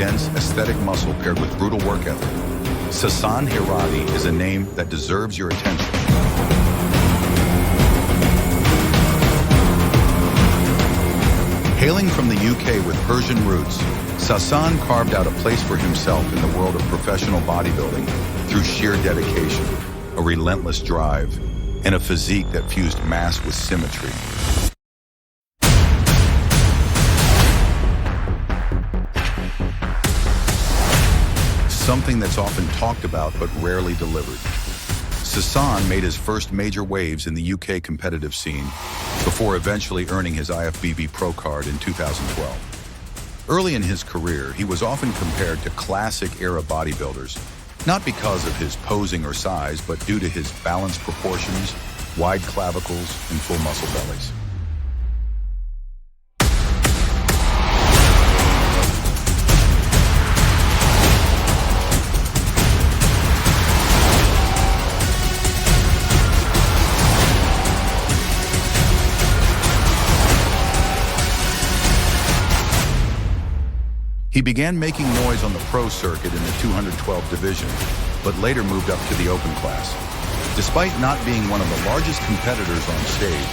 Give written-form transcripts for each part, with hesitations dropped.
dense, aesthetic muscle paired with brutal work ethic. Sasan Heirati is a name that deserves your attention. Hailing from the UK with Persian roots, Sasan carved out a place for himself in the world of professional bodybuilding through sheer dedication, a relentless drive, and a physique that fused mass with symmetry. Something that's often talked about but rarely delivered. Sasan made his first major waves in the UK competitive scene before eventually earning his IFBB Pro Card in 2012. Early in his career, he was often compared to classic-era bodybuilders, not because of his posing or size, but due to his balanced proportions, wide clavicles, and full muscle bellies. He began making noise on the pro circuit in the 212 division, but later moved up to the open class. Despite not being one of the largest competitors on stage,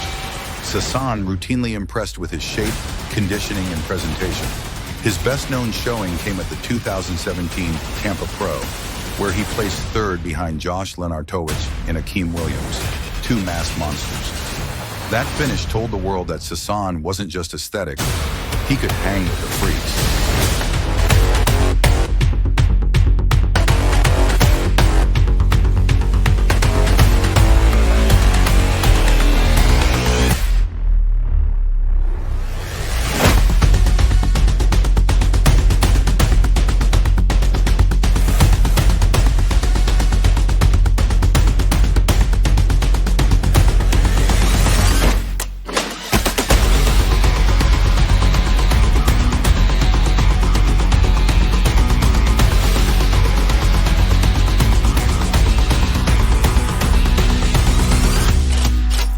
Sasan routinely impressed with his shape, conditioning, and presentation. His best-known showing came at the 2017 Tampa Pro, where he placed third behind Josh Lenartowicz and Akeem Williams, two masked monsters. That finish told the world that Sasan wasn't just aesthetic, he could hang with the freaks.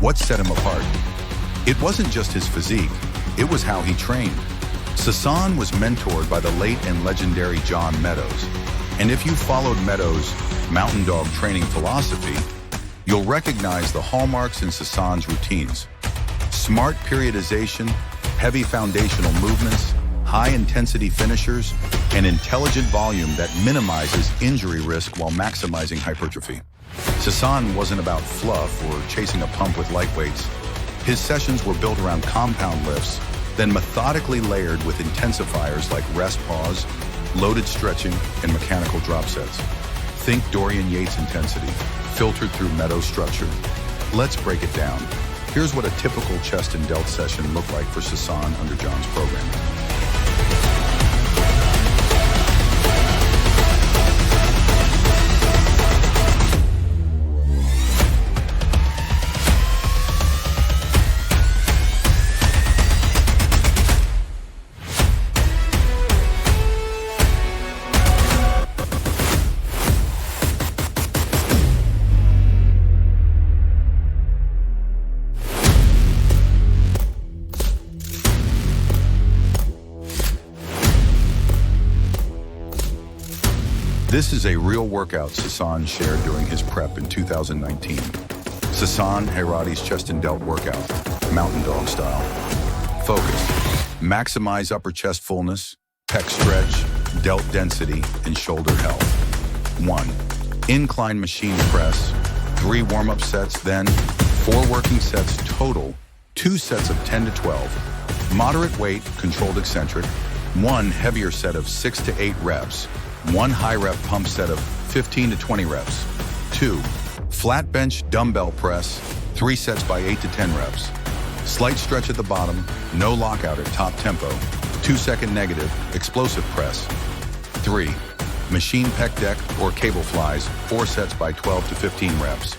What set him apart? It wasn't just his physique, it was how he trained. Sasan was mentored by the late and legendary John Meadows. And if you followed Meadows' Mountain Dog training philosophy, you'll recognize the hallmarks in Sasan's routines. Smart periodization, heavy foundational movements, high-intensity finishers, and intelligent volume that minimizes injury risk while maximizing hypertrophy. Sasan wasn't about fluff or chasing a pump with lightweights. His sessions were built around compound lifts, then methodically layered with intensifiers like rest pause, loaded stretching, and mechanical drop sets. Think Dorian Yates intensity, filtered through Meadows structure. Let's break it down. Here's what a typical chest and delt session looked like for Sasan under John's programming. This is a real workout Sasan shared during his prep in 2019. Sasan Heirati's chest and delt workout, Mountain Dog style. Focus: maximize upper chest fullness, pec stretch, delt density, and shoulder health. 1. Incline machine press, 3 warm-up sets, then 4 working sets total, 2 sets of 10 to 12. Moderate weight, controlled eccentric, 1 heavier set of 6 to 8 reps, 1 high rep pump set of 15 to 20 reps. 2. Flat bench dumbbell press, 3 sets by 8 to 10 reps. Slight stretch at the bottom, no lockout at top tempo. 2-second negative, explosive press. 3. Machine pec deck or cable flies, 4 sets by 12 to 15 reps.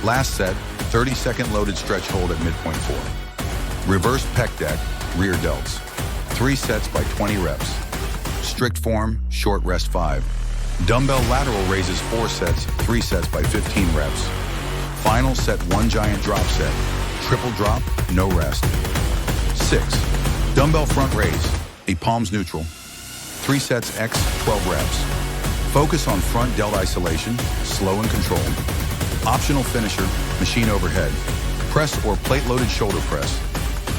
Last set, 30-second loaded stretch hold at midpoint 4. Reverse pec deck, rear delts. 3 sets by 20 reps. Strict form, short rest 5. Dumbbell lateral raises 4 sets, 3 sets by 15 reps. Final set 1 giant drop set. Triple drop, no rest. 6. Dumbbell front raise, a palms neutral. 3 sets x 12 reps. Focus on front delt isolation, slow and controlled. Optional finisher, machine overhead. Press or plate-loaded shoulder press.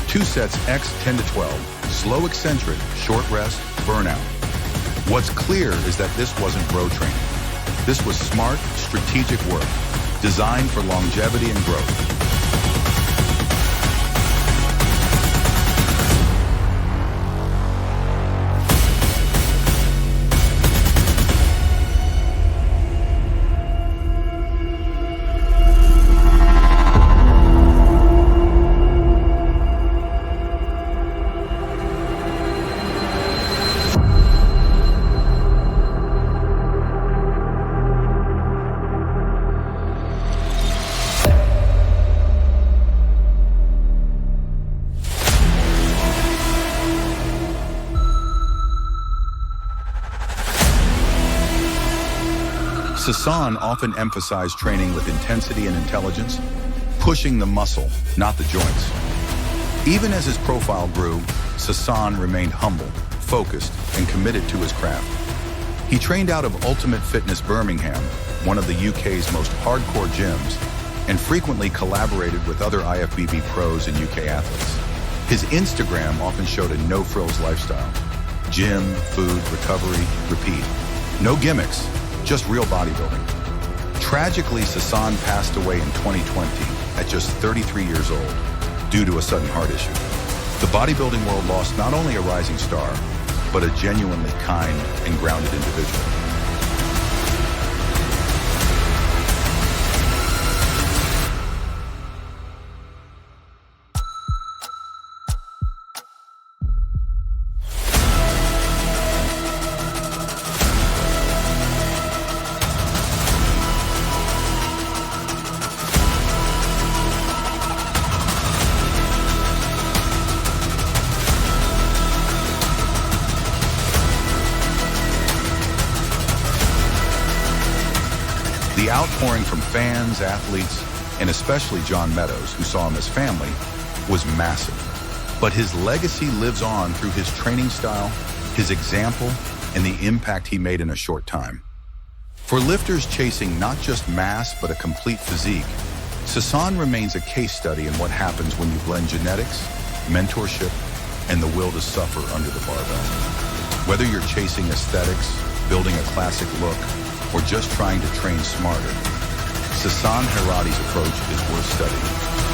2 sets x 10 to 12. Slow eccentric, short rest, burnout. What's clear is that this wasn't bro training. This was smart, strategic work, designed for longevity and growth. Sasan often emphasized training with intensity and intelligence, pushing the muscle, not the joints. Even as his profile grew, Sasan remained humble, focused, and committed to his craft. He trained out of Ultimate Fitness Birmingham, one of the UK's most hardcore gyms, and frequently collaborated with other IFBB pros and UK athletes. His Instagram often showed a no-frills lifestyle. Gym, food, recovery, repeat. No gimmicks. Just real bodybuilding. Tragically, Sasan passed away in 2020 at just 33 years old due to a sudden heart issue. The bodybuilding world lost not only a rising star, but a genuinely kind and grounded individual. The outpouring from fans, athletes, and especially John Meadows, who saw him as family, was massive. But his legacy lives on through his training style, his example, and the impact he made in a short time. For lifters chasing not just mass, but a complete physique, Sasan remains a case study in what happens when you blend genetics, mentorship, and the will to suffer under the barbell. Whether you're chasing aesthetics, building a classic look, or just trying to train smarter, Sasan Heirati's approach is worth studying.